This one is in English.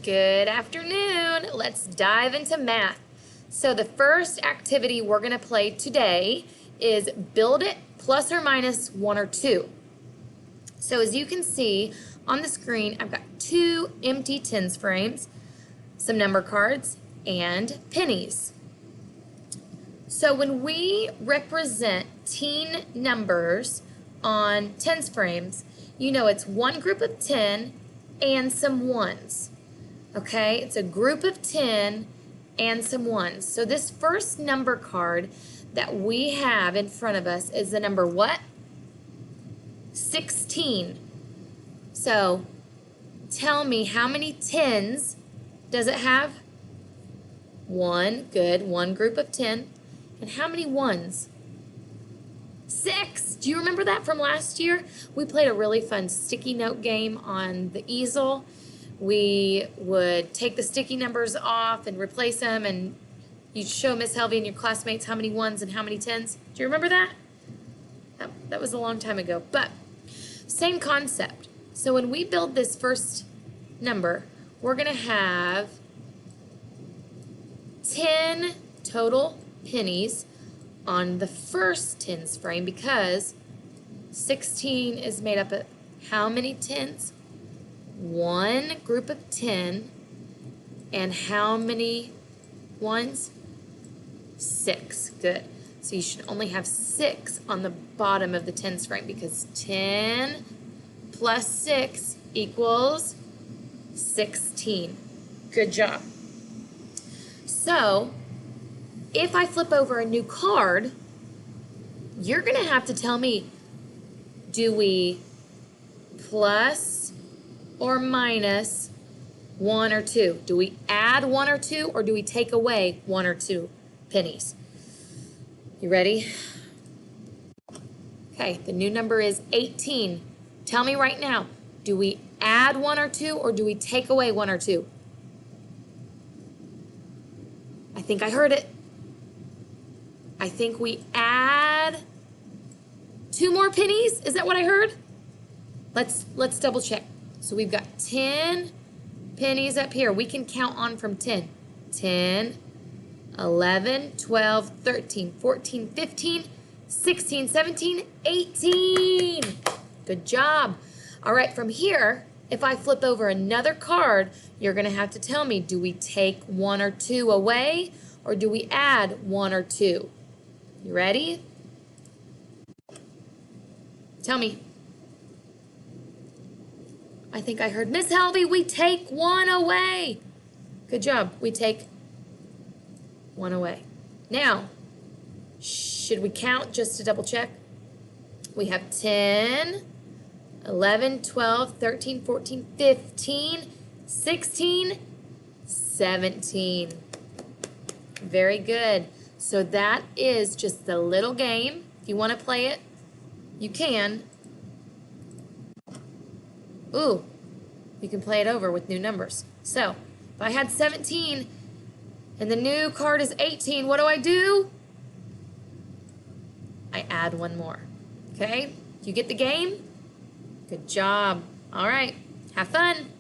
Good afternoon. Let's dive into math. So the first activity we're going to play today is build it plus or minus 1 or 2. So as you can see on the screen, I've got 2 empty tens frames, some number cards, and pennies. So when we represent teen numbers on tens frames, you know it's one group of 10 and some ones. Okay, it's a group of 10 and some ones. So this first number card that we have in front of us is the number what? 16. So tell me, how many tens does it have? 1, good, one group of 10. And how many ones? 6. Do you remember that from last year? We played a really fun sticky note game on the easel. We would take the sticky numbers off and replace them, and you'd show Miss Helvey and your classmates how many ones and how many tens. Do you remember that? That was a long time ago, but same concept. So when we build this first number, we're going to have 10 total pennies on the first tens frame because 16 is made up of how many tens? One group of 10, and how many ones? 6. Good. So you should only have 6 on the bottom of the tens frame because 10 plus 6 equals 16. Good job. So if I flip over a new card, you're going to have to tell me, do we plus or minus 1 or 2? Do we add 1 or 2, or do we take away 1 or 2 pennies? You ready? Okay, the new number is 18. Tell me right now, do we add 1 or 2, or do we take away 1 or 2? I think I heard it. I think we add 2 more pennies. Is that what I heard? Let's double check. So we've got 10 pennies up here. We can count on from 10. 10, 11, 12, 13, 14, 15, 16, 17, 18. Good job. All right, from here, if I flip over another card, you're going to have to tell me, do we take 1 or 2 away, or do we add 1 or 2? You ready? Tell me. I think I heard, Miss Helvey, we take 1 away. Good job. We take 1 away. Now, should we count just to double check? We have 10, 11, 12, 13, 14, 15, 16, 17. Very good. So that is just the little game. If you want to play it, you can. Ooh, you can play it over with new numbers. So, if I had 17 and the new card is 18, what do? I add 1 more. Okay? You get the game? Good job. All right. Have fun.